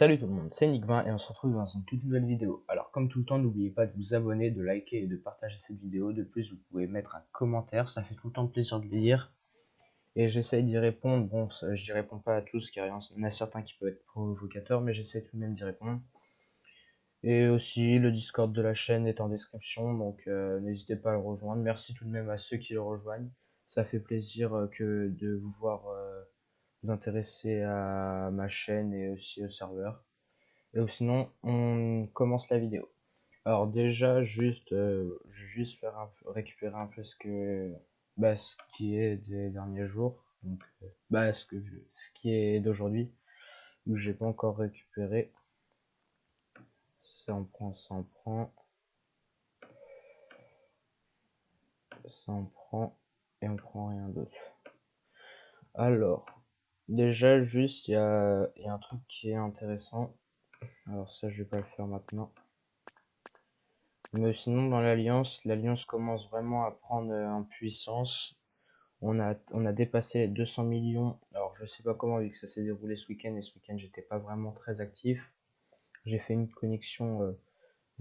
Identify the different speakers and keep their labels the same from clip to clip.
Speaker 1: Salut tout le monde, c'est Nick20 et on se retrouve dans une toute nouvelle vidéo. Alors comme tout le temps, n'oubliez pas de vous abonner, de liker et de partager cette vidéo. De plus, vous pouvez mettre un commentaire, ça fait tout le temps plaisir de les lire. Et j'essaye d'y répondre. Bon, je n'y réponds pas à tous car il y en a certains qui peuvent être provocateurs, mais j'essaie tout de même d'y répondre. Et aussi, le Discord de la chaîne est en description, donc n'hésitez pas à le rejoindre. Merci tout de même à ceux qui le rejoignent. Ça fait plaisir que de vous voir vous intéresser à ma chaîne et aussi au serveur. Et sinon, on commence la vidéo. Alors déjà, je vais juste récupérer un peu ce qui est des derniers jours. Donc, ce qui est d'aujourd'hui, où j'ai pas encore récupéré. Ça en prend, ça en prend, ça en prend, et on prend rien d'autre. Alors, déjà, juste, il y a un truc qui est intéressant. Alors ça, je vais pas le faire maintenant. Mais sinon, dans l'Alliance commence vraiment à prendre en puissance. On a dépassé les 200 millions. Alors, je sais pas comment, vu que ça s'est déroulé ce week-end, et ce week-end, j'étais pas vraiment très actif. J'ai fait une connexion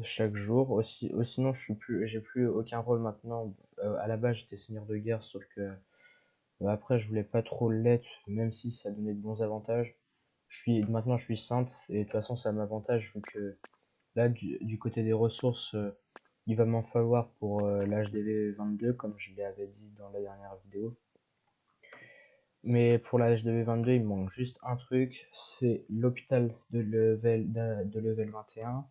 Speaker 1: chaque jour. Sinon, j'ai plus aucun rôle maintenant. À la base, j'étais seigneur de guerre, sauf que après, je voulais pas trop l'être, même si ça donnait de bons avantages. Maintenant, je suis sainte, et de toute façon, ça m'avantage, vu que là, du côté des ressources, il va m'en falloir pour l'HDV 22, comme je l'avais dit dans la dernière vidéo. Mais pour la HDV 22, il me manque juste un truc, c'est l'hôpital de level 21.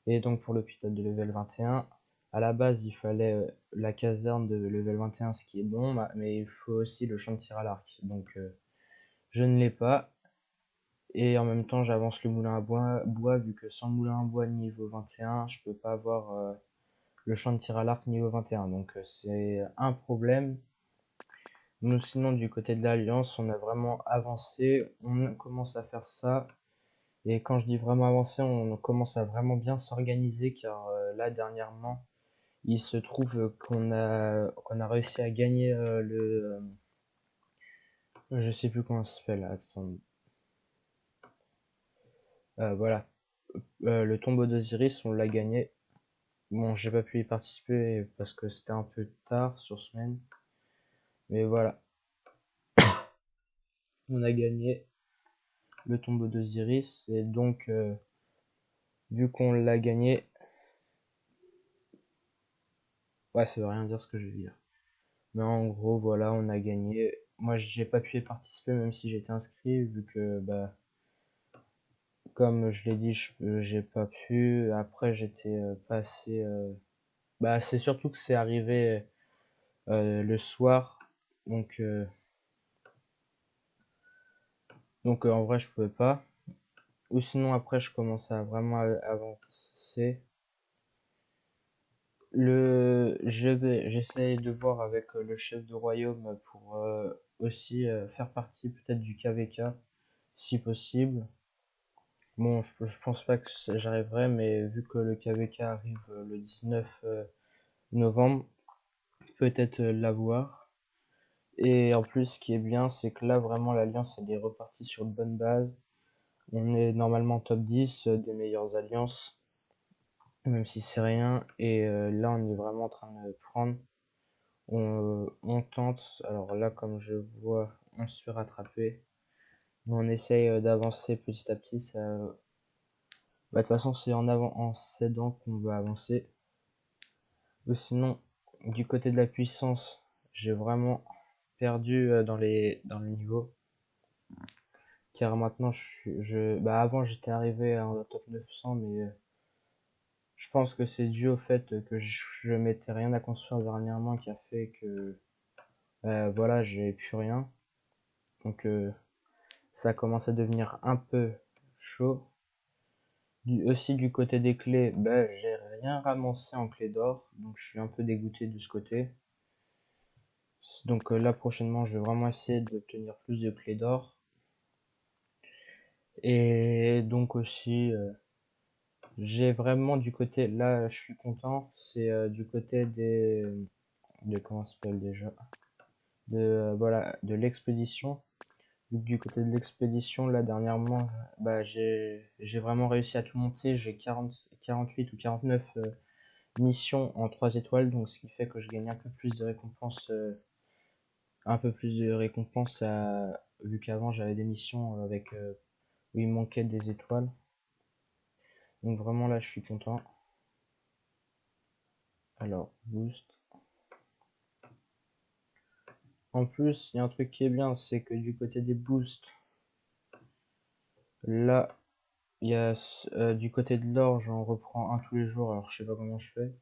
Speaker 1: Et donc pour l'hôpital de level 21, à la base, il fallait la caserne de level 21, ce qui est bon, mais il faut aussi le champ de tir à l'arc. Donc je ne l'ai pas. Et en même temps, j'avance le moulin à bois, vu que sans le moulin à bois niveau 21, je peux pas avoir le champ de tir à l'arc niveau 21. Donc c'est un problème. Nous, sinon, du côté de l'Alliance, on a vraiment avancé. On commence à faire ça. Et quand je dis vraiment avancé, on commence à vraiment bien s'organiser, car là, dernièrement, il se trouve qu'on a réussi à gagner je sais plus comment ça se fait là. Attends. Voilà. Le tombeau d'Osiris, on l'a gagné. Bon, j'ai pas pu y participer parce que c'était un peu tard sur semaine. Mais voilà. On a gagné le tombeau d'Osiris. Et donc, vu qu'on l'a gagné, ouais, ça veut rien dire ce que je veux dire. Mais en gros, voilà, on a gagné. Moi, j'ai pas pu y participer, même si j'étais inscrit, vu que, comme je l'ai dit, j'ai pas pu. Après, j'étais passé. C'est surtout que c'est arrivé le soir, donc, en vrai, je pouvais pas. Ou sinon, après, je commençais à vraiment avancer. J'essaie de voir avec le chef de royaume pour aussi faire partie peut-être du KVK, si possible. Bon, je pense pas que j'arriverai, mais vu que le KVK arrive le 19 novembre, peut-être l'avoir. Et en plus, ce qui est bien, c'est que là, vraiment, l'Alliance, elle est repartie sur de bonnes bases. On est normalement top 10 des meilleures alliances, même si c'est rien. Et là, on est vraiment en train de prendre. On tente. Alors là, comme je vois, on se fait rattraper. Mais on essaye d'avancer petit à petit. De toute façon, c'est en s'aidant qu'on va avancer. Ou sinon, du côté de la puissance, j'ai vraiment perdu dans le niveau. Car maintenant, avant, j'étais arrivé à un top 900, mais je pense que c'est dû au fait que je m'étais rien à construire dernièrement qui a fait que, voilà, j'ai plus rien. Donc, ça commence à devenir un peu chaud. Aussi, du côté des clés, j'ai rien ramassé en clé d'or, donc je suis un peu dégoûté de ce côté. Donc là, prochainement, je vais vraiment essayer d'obtenir plus de clés d'or. Et donc aussi, j'ai vraiment du côté, là, je suis content, c'est du côté comment ça s'appelle déjà, voilà, de l'expédition. Du côté de l'expédition, là, dernièrement, bah, j'ai vraiment réussi à tout monter. J'ai 48 ou 49 missions en 3 étoiles, donc ce qui fait que je gagne un peu plus de récompenses vu qu'avant j'avais des missions où il manquait des étoiles. Donc vraiment là, je suis content. Alors, boost. En plus, il y a un truc qui est bien, c'est que du côté des boosts, là, il y a du côté de l'or, j'en reprends un tous les jours, alors je sais pas comment je fais.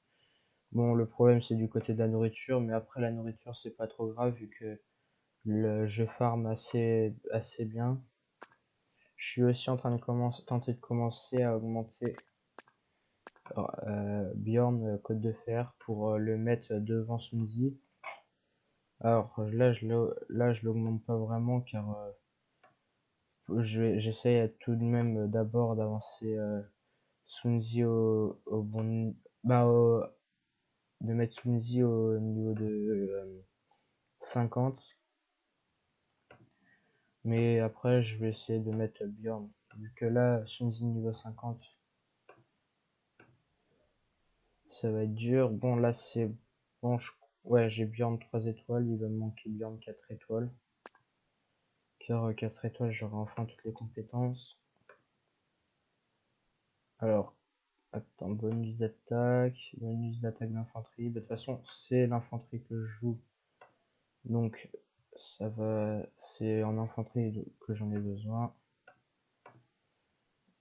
Speaker 1: Bon, le problème c'est du côté de la nourriture, mais après la nourriture c'est pas trop grave vu que je farm assez bien. Je suis aussi en train de tenter de commencer à augmenter Bjorn Côte de Fer pour le mettre devant Sunzi. Alors là je l'augmente pas vraiment car j'essaye tout de même d'abord d'avancer Sunzi au bon bah de mettre Sunzi au niveau de 50, mais après je vais essayer de mettre Bjorn vu que là Sunzi niveau 50 ça va être dur. Bon là c'est bon, ouais, j'ai Bjorn 3 étoiles, il va me manquer Bjorn 4 étoiles car 4 étoiles j'aurai enfin toutes les compétences. Alors attends, bonus d'attaque d'infanterie. De toute façon, c'est l'infanterie que je joue. Donc, c'est en infanterie que j'en ai besoin.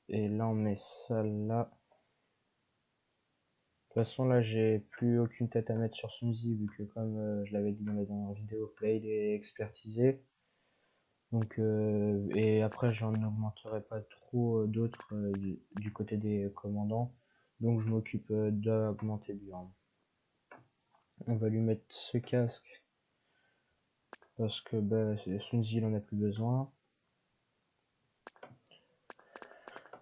Speaker 1: Et là, on met ça là. De toute façon, là, j'ai plus aucune tête à mettre sur Sunzi, vu que, comme je l'avais dit dans la dernière vidéo, Play il est expertisé. Donc, et après, j'en augmenterai pas trop d'autres du côté des commandants. Donc, je m'occupe d'augmenter Bjorn. On va lui mettre ce casque parce que bah, Sunzi il en a plus besoin.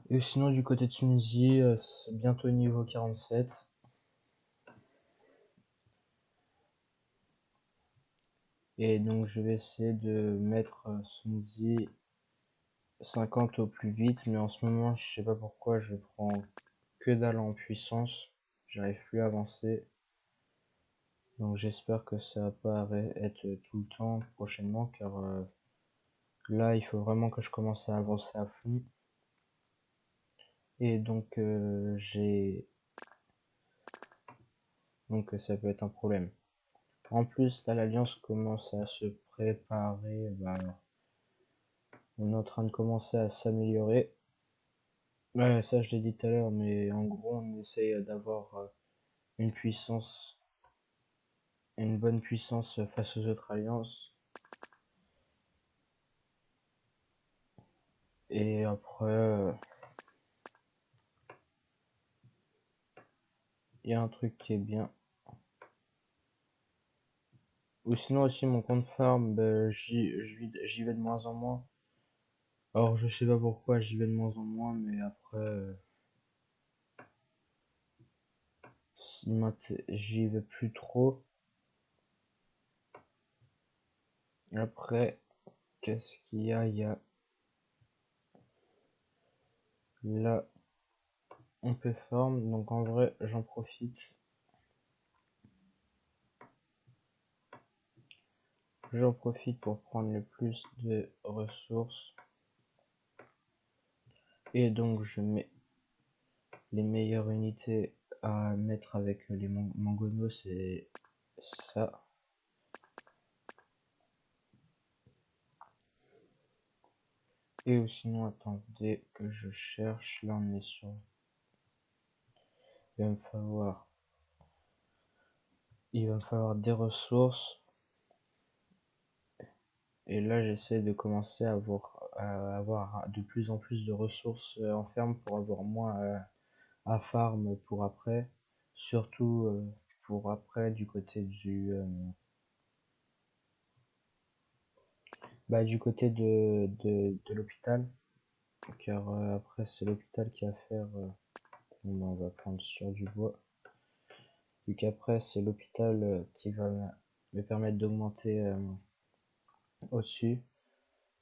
Speaker 1: Et sinon du côté de Sunzi, c'est bientôt niveau 47. Et donc je vais essayer de mettre Sunzi 50 au plus vite, mais en ce moment je sais pas pourquoi je prends que dalle en puissance, j'arrive plus à avancer. Donc j'espère que ça va pas être tout le temps prochainement car là il faut vraiment que je commence à avancer à fond. Et donc ça peut être un problème. En plus, là, l'Alliance commence à se préparer. Bah, on est en train de commencer à s'améliorer. Ouais, ça, je l'ai dit tout à l'heure, mais en gros, on essaye d'avoir une puissance, une bonne puissance face aux autres alliances. Et après, il y a un truc qui est bien. Ou sinon aussi mon compte farm, bah, j'y vais de moins en moins. Alors je sais pas pourquoi j'y vais de moins en moins, mais après j'y vais plus trop. Après, qu'est-ce qu'il y a? Il y a là, on peut farm, donc en vrai j'en profite. J'en profite pour prendre le plus de ressources. Et donc je mets les meilleures unités à mettre avec les mangonos, c'est ça. Et sinon, attendez que je cherche. Là, on est sur. Il va me falloir. Il va me falloir des ressources. Et là, j'essaie de commencer à avoir de plus en plus de ressources en ferme pour avoir moins à farm pour après. Surtout pour après du côté du côté de l'hôpital. Car après, c'est l'hôpital qui va faire. On va prendre sur du bois. Vu qu'après, c'est l'hôpital qui va me permettre d'augmenter au-dessus.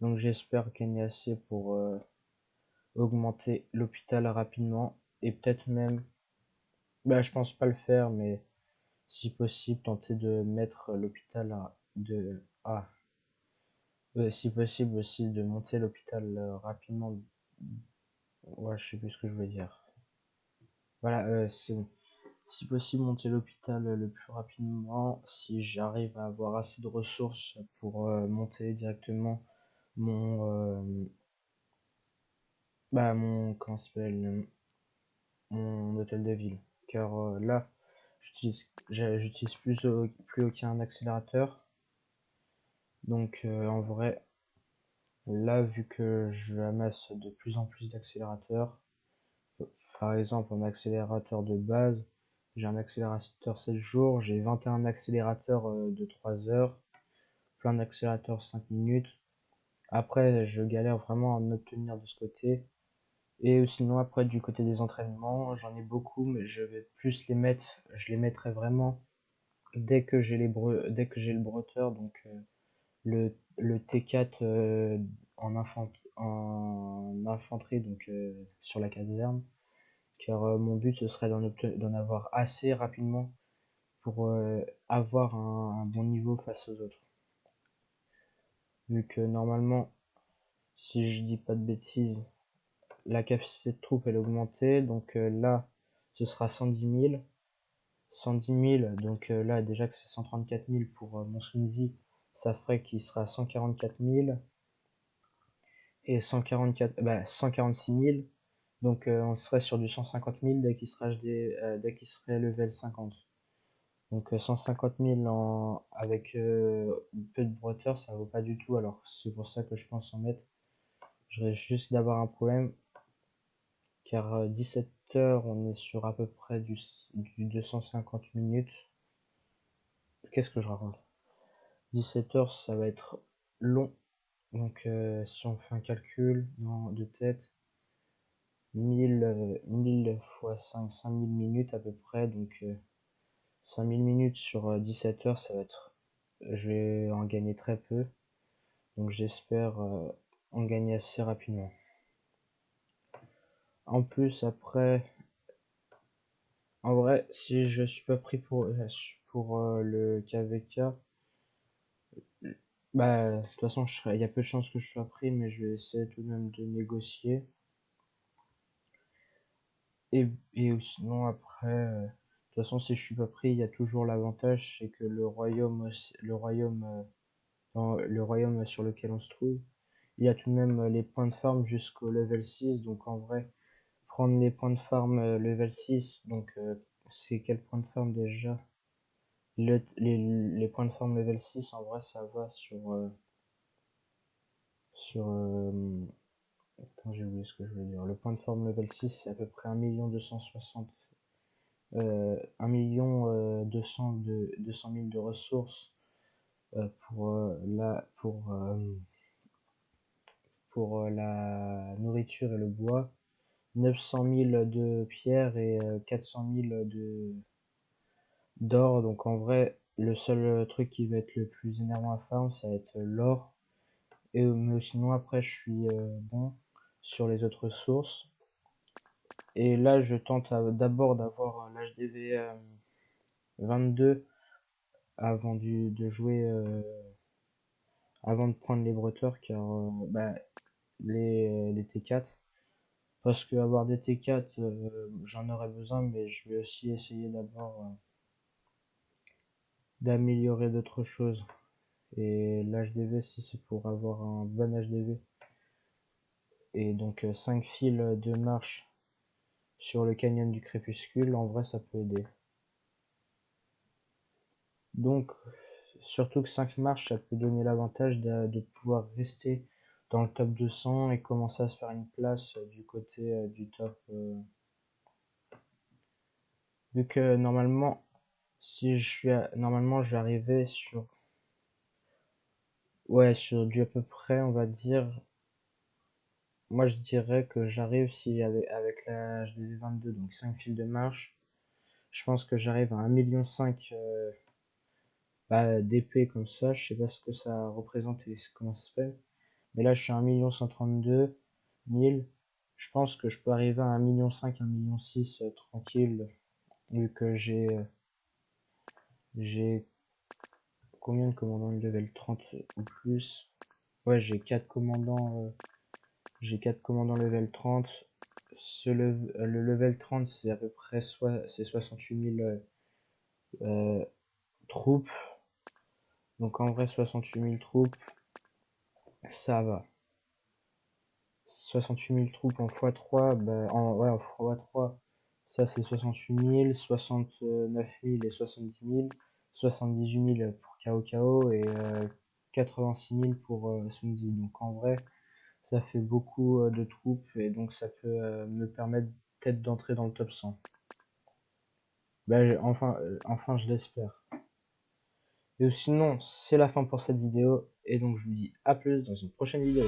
Speaker 1: Donc j'espère gagner assez pour augmenter l'hôpital rapidement et peut-être même, bah je pense pas le faire, mais si possible tenter de mettre l'hôpital si possible aussi de monter l'hôpital rapidement. Ouais, je sais plus ce que je voulais dire. Voilà, c'est bon. Si possible, monter l'hôpital le plus rapidement, si j'arrive à avoir assez de ressources pour monter directement comment ça s'appelle, mon hôtel de ville. Car là, j'utilise plus aucun accélérateur. Donc en vrai, là, vu que je amasse de plus en plus d'accélérateurs, par exemple en accélérateur de base, j'ai un accélérateur 7 jours, j'ai 21 accélérateurs de 3 heures, plein d'accélérateurs 5 minutes. Après, je galère vraiment à en obtenir de ce côté. Et sinon, après, du côté des entraînements, j'en ai beaucoup, mais je vais plus les mettre, je les mettrai vraiment dès que j'ai le breteur, donc le T4 en infanterie, donc sur la caserne, car mon but ce serait d'en avoir assez rapidement pour avoir un bon niveau face aux autres. Vu que normalement, si je dis pas de bêtises, la capacité de troupe elle est augmentée, donc là ce sera 110 000. 110 000, donc là déjà que c'est 134 000 pour mon Swinzy, ça ferait qu'il sera 144 000 et 146 000. Donc on serait sur du 150 000 dès qu'il serait level 50. Donc 150 000 avec peu de breteur, ça vaut pas du tout. Alors c'est pour ça que je pense en mettre. Je risque juste d'avoir un problème car 17 heures, on est sur à peu près du 250 minutes. Qu'est-ce que je raconte? 17 heures, ça va être long. Donc si on fait un calcul de tête, 1000 fois 5, 5000 minutes à peu près. Donc 5000 minutes sur 17 heures, ça va être. Je vais en gagner très peu. Donc j'espère en gagner assez rapidement. En plus, après, en vrai, si je suis pas pris pour le KVK, bah, de toute façon, il y a peu de chances que je sois pris, mais je vais essayer tout de même de négocier. Et sinon, après, de toute façon, si je suis pas pris, il y a toujours l'avantage, c'est que le royaume sur lequel on se trouve, il y a tout de même les points de farm jusqu'au level 6. Donc en vrai, prendre les points de farm level 6, donc c'est quel point de farm déjà? Les points de farm level 6, en vrai, ça va sur attends, j'ai oublié ce que je voulais dire. Le point de farm level 6, c'est à peu près 1 260 200 000 de ressources pour la nourriture et le bois, 900 000 de pierre et 400 000 d'or. Donc en vrai, le seul truc qui va être le plus énervant à farm, ça va être l'or. Mais sinon, après, je suis bon sur les autres sources. Et là, je tente d'abord d'avoir l'HDV 22 de jouer, avant de prendre les breteurs, car les T4. Parce que avoir des T4, j'en aurais besoin, mais je vais aussi essayer d'abord d'améliorer d'autres choses. Et l'HDV, si c'est pour avoir un bon HDV, et donc 5 fils de marche sur le canyon du crépuscule, en vrai, ça peut aider. Donc, surtout que 5 marches, ça peut donner l'avantage de pouvoir rester dans le top 200 et commencer à se faire une place du côté du top. Vu que normalement, normalement, je vais arriver sur du à peu près, on va dire. Moi, je dirais que j'arrive si avec la HDV 22, donc 5 fils de marche, je pense que j'arrive à 1,5 million d'épée comme ça. Je sais pas ce que ça représente et comment ça se fait. Mais là, je suis à 1 132 000. Je pense que je peux arriver à 1,5 million, 1,6 million tranquille, vu que j'ai combien de commandants de level 30 ou plus? Ouais, j'ai 4 commandants level 30. Le level 30, c'est à peu près c'est 68 000 troupes. Donc en vrai, 68 000 troupes, ça va. 68 000 troupes en x3, bah, ouais, en x3, ça c'est 68 000, 69 000 et 70 000, 78 000 pour KO et 86 000 pour Sunzi. Donc en vrai, ça fait beaucoup de troupes et donc ça peut me permettre peut-être d'entrer dans le top 100. Bah, enfin, je l'espère. Et sinon, c'est la fin pour cette vidéo et donc je vous dis à plus dans une prochaine vidéo.